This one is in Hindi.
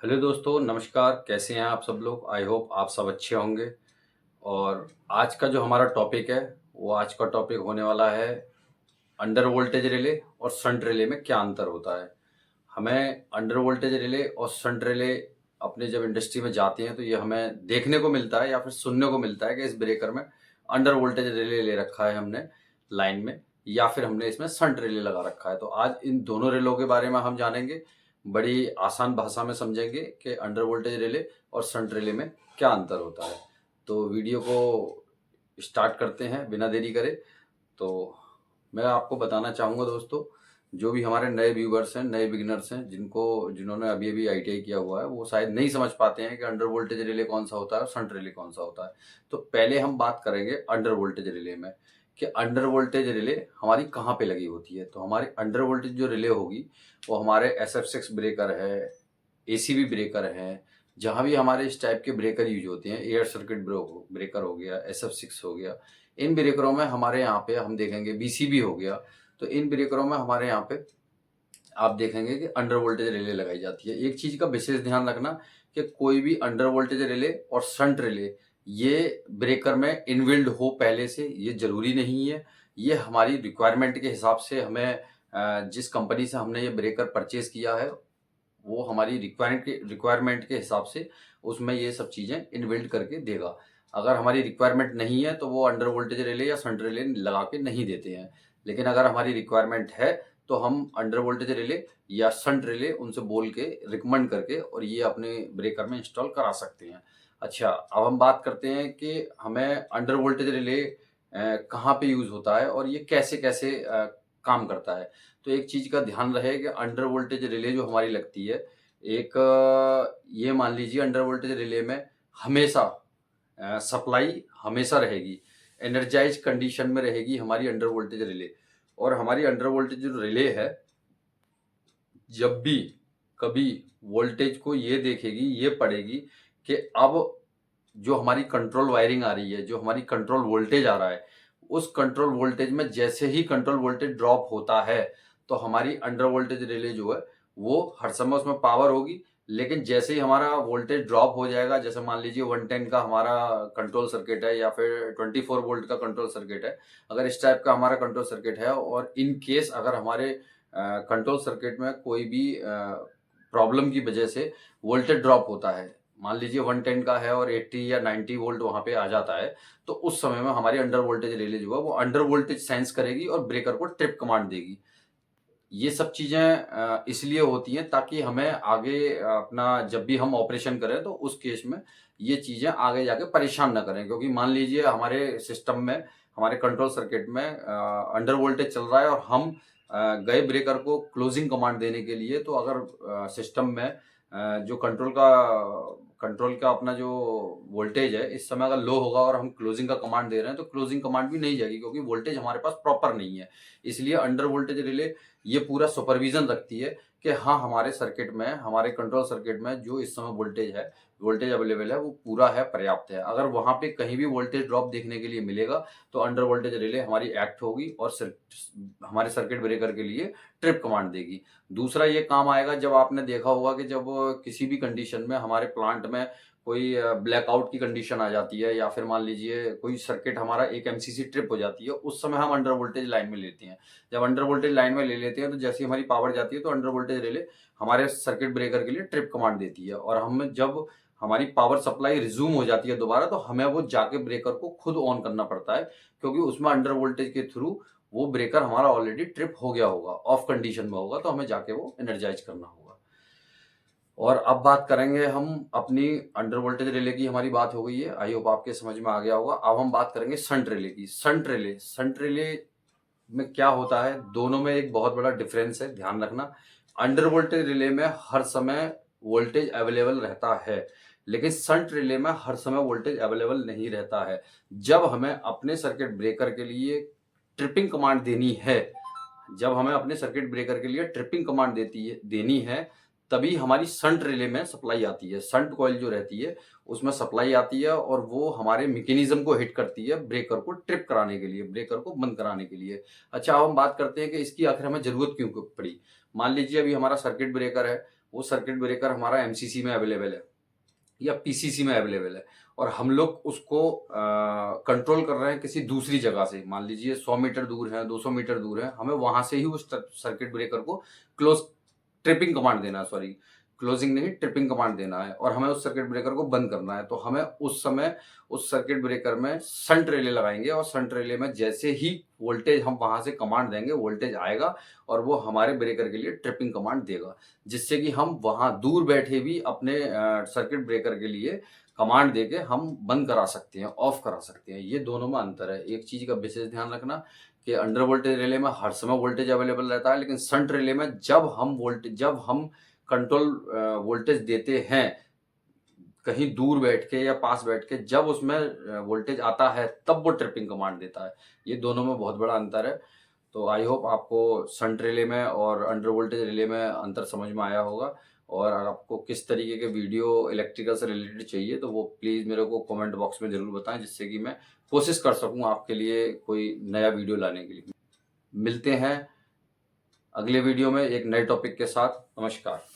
हेलो दोस्तों, नमस्कार। कैसे हैं आप सब लोग? आई होप आप सब अच्छे होंगे। और आज का जो हमारा टॉपिक है, वो आज का टॉपिक होने वाला है अंडर वोल्टेज रिले और शंट रिले में क्या अंतर होता है। हमें अंडर वोल्टेज रिले और शंट रिले अपने जब इंडस्ट्री में जाते हैं तो ये हमें देखने को मिलता है या फिर सुनने को मिलता है कि इस ब्रेकर में अंडर वोल्टेज रिले ले रखा है हमने लाइन में, या फिर हमने इसमें शंट रिले लगा रखा है। तो आज इन दोनों रिलों के बारे में हम जानेंगे, बड़ी आसान भाषा में समझेंगे कि अंडर वोल्टेज रिले और शंट रिले में क्या अंतर होता है। तो वीडियो को स्टार्ट करते हैं बिना देरी करे। तो मैं आपको बताना चाहूँगा दोस्तों, जो भी हमारे नए व्यूवर्स हैं, नए बिगिनर्स हैं, जिन्होंने अभी-अभी आईटीआई किया हुआ है, वो शायद नहीं समझ पाते हैं कि अंडर वोल्टेज रिले कौन-सा होता है और शंट रिले कौन-सा होता है। तो पहले हम बात करेंगे अंडर वोल्टेज रिले में कि अंडर वोल्टेज रिले हमारी कहाँ पे लगी होती है। तो हमारी अंडर वोल्टेज जो रिले होगी, वो हमारे एसएफ6 ब्रेकर है, एसीबी ब्रेकर हैं, जहाँ भी हमारे इस टाइप के ब्रेकर यूज होते हैं, एयर सर्किट ब्रेकर हो गया, एसएफ6 हो गया, इन ब्रेकरों में हमारे यहाँ पे हम देखेंगे बीसीबी हो गया। तो इन ब्रेकरों में हमारे यहाँ पे आप देखेंगे कि अंडर वोल्टेज रिले लगाई जाती है। एक चीज का विशेष ध्यान रखना कि कोई भी अंडर वोल्टेज रिले और शंट रिले ये ब्रेकर में इनबिल्ड हो पहले से, ये जरूरी नहीं है। ये हमारी रिक्वायरमेंट के हिसाब से हमें जिस कंपनी से हमने ये ब्रेकर परचेज किया है, वो हमारी रिक्वायरमेंट के हिसाब से उसमें ये सब चीज़ें इनबिल्ट करके देगा। अगर हमारी रिक्वायरमेंट नहीं है तो वो अंडर वोल्टेज रिले या शंट रिले लगा के नहीं देते हैं। लेकिन अगर हमारी रिक्वायरमेंट है तो हम अंडर वोल्टेज रिले या शंट रिले उनसे बोल के रिकमेंड करके और ये अपने ब्रेकर में इंस्टॉल करा सकते हैं। अच्छा, अब हम बात करते हैं कि हमें अंडर वोल्टेज रिले कहाँ पे यूज़ होता है और ये कैसे-कैसे काम करता है। तो एक चीज़ का ध्यान रहे कि अंडर वोल्टेज रिले जो हमारी लगती है, एक ये मान लीजिए अंडर वोल्टेज रिले में हमेशा सप्लाई हमेशा रहेगी, एनर्जाइज कंडीशन में रहेगी हमारी अंडर वोल्टेज रिले। और हमारी अंडर वोल्टेज जो रिले है, जब भी कभी वोल्टेज को ये देखेगी, ये पढ़ेगी कि अब जो हमारी कंट्रोल वायरिंग आ रही है, जो हमारी कंट्रोल वोल्टेज आ रहा है, उस कंट्रोल वोल्टेज में जैसे ही कंट्रोल वोल्टेज ड्रॉप होता है, तो हमारी अंडर वोल्टेज रिले जो है, वो हर समय उसमें पावर होगी। लेकिन जैसे ही हमारा वोल्टेज ड्रॉप हो जाएगा, जैसे मान लीजिए 110 का हमारा कंट्रोल सर्किट है या फिर 24 वोल्ट का कंट्रोल सर्किट है, अगर इस टाइप का हमारा कंट्रोल सर्किट है और इन केस अगर हमारे कंट्रोल सर्किट में कोई भी प्रॉब्लम की वजह से वोल्टेज ड्रॉप होता है, मान लीजिए 110 का है और 80 या 90 वोल्ट वहाँ पे आ जाता है, तो उस समय में हमारी अंडर वोल्टेज रिले जो है वो अंडर वोल्टेज सेंस करेगी और ब्रेकर को ट्रिप कमांड देगी। ये सब चीज़ें इसलिए होती हैं ताकि हमें आगे अपना जब भी हम ऑपरेशन करें तो उस केस में ये चीज़ें आगे जाके परेशान ना करें। क्योंकि मान लीजिए हमारे सिस्टम में, हमारे कंट्रोल सर्किट में अंडर वोल्टेज चल रहा है और हम गए ब्रेकर को क्लोजिंग कमांड देने के लिए, तो अगर सिस्टम में जो कंट्रोल का अपना जो वोल्टेज है इस समय अगर लो होगा और हम क्लोजिंग का कमांड दे रहे हैं, तो क्लोजिंग कमांड भी नहीं जाएगी क्योंकि वोल्टेज हमारे पास प्रॉपर नहीं है। इसलिए अंडर वोल्टेज रिले ये पूरा सुपरविजन रखती है कि हाँ, हमारे सर्किट में, हमारे कंट्रोल सर्किट में जो इस समय वोल्टेज है, वोल्टेज अवेलेबल है, वो पूरा है, पर्याप्त है। अगर वहाँ पे कहीं भी वोल्टेज ड्रॉप देखने के लिए मिलेगा, तो अंडर वोल्टेज रिले हमारी एक्ट होगी और हमारे सर्किट ब्रेकर के लिए ट्रिप कमांड देगी। दूसरा ये काम आएगा, जब आपने देखा होगा कि जब किसी भी कंडीशन में हमारे प्लांट में कोई ब्लैकआउट की कंडीशन आ जाती है या फिर मान लीजिए कोई सर्किट हमारा एक एमसीसी ट्रिप हो जाती है, उस समय हम अंडर वोल्टेज लाइन में लेते हैं। जब अंडर वोल्टेज लाइन में ले लेते हैं तो जैसे ही हमारी पावर जाती है तो अंडर वोल्टेज रिले हमारे सर्किट ब्रेकर के लिए ट्रिप कमांड देती है, और हम जब हमारी पावर सप्लाई रिज्यूम हो जाती है दोबारा, तो हमें वो जाके ब्रेकर को खुद ऑन करना पड़ता है, क्योंकि उसमें अंडर वोल्टेज के थ्रू वो ब्रेकर हमारा ऑलरेडी ट्रिप हो गया होगा, ऑफ कंडीशन में होगा, तो हमें जाके वो एनर्जाइज करना होगा। और अब बात करेंगे हम अपनी अंडर वोल्टेज रिले की, हमारी बात हो गई है, आई होप आपके समझ में आ गया होगा। अब हम बात करेंगे शंट रिले की। शंट रिले में क्या होता है, दोनों में एक बहुत बड़ा डिफरेंस है, ध्यान रखना। अंडर वोल्टेज रिले में हर समय वोल्टेज अवेलेबल रहता है, लेकिन शंट रिले में हर समय वोल्टेज अवेलेबल नहीं रहता है। जब हमें अपने सर्किट ब्रेकर के लिए ट्रिपिंग कमांड देनी है, जब हमें अपने सर्किट ब्रेकर के लिए ट्रिपिंग कमांड देनी है, तभी हमारी शंट रिले में सप्लाई आती है। शंट कॉइल जो रहती है उसमें सप्लाई आती है और वो हमारे मैकेनिज्म को हिट करती है ब्रेकर को ट्रिप कराने के लिए, ब्रेकर को बंद कराने के लिए। अच्छा, अब हम बात करते हैं कि इसकी आखिर हमें जरूरत क्यों पड़ी। मान लीजिए अभी हमारा सर्किट ब्रेकर है, वो सर्किट ब्रेकर हमारा एमसीसी में अवेलेबल है या पीसीसी में अवेलेबल है, और हम लोग उसको कंट्रोल कर रहे हैं किसी दूसरी जगह से, मान लीजिए 100 मीटर दूर है, 200 मीटर दूर है, हमें वहां से ही उस सर्किट ब्रेकर को क्लोज ट्रिपिंग कमांड देना है, सॉरी क्लोजिंग नहीं, ट्रिपिंग कमांड देना है, और हमें उस सर्किट ब्रेकर को बंद करना है। तो हमें उस समय उस सर्किट ब्रेकर में शंट रिले लगाएंगे, और शंट रिले में जैसे ही वोल्टेज हम वहां से कमांड देंगे, वोल्टेज आएगा और वो हमारे ब्रेकर के लिए ट्रिपिंग कमांड देगा, जिससे कि हम वहां दूर बैठे भी अपने सर्किट ब्रेकर के लिए कमांड देके हम बंद करा सकते हैं, ऑफ करा सकते हैं। ये दोनों में अंतर है। एक चीज का विशेष ध्यान रखना कि अंडर वोल्टेज रिले में हर समय वोल्टेज अवेलेबल रहता है, लेकिन शंट रिले में जब हम कंट्रोल वोल्टेज देते हैं कहीं दूर बैठ के या पास बैठ के, जब उसमें वोल्टेज आता है तब वो ट्रिपिंग कमांड देता है। ये दोनों में बहुत बड़ा अंतर है। तो आई होप आपको शंट रिले में और अंडर वोल्टेज रिले में अंतर समझ में आया होगा। और अगर आपको किस तरीके के वीडियो इलेक्ट्रिकल से रिलेटेड चाहिए तो वो प्लीज़ मेरे को कमेंट बॉक्स में ज़रूर बताएं, जिससे कि मैं कोशिश कर सकूं आपके लिए कोई नया वीडियो लाने के लिए। मिलते हैं अगले वीडियो में एक नए टॉपिक के साथ। नमस्कार।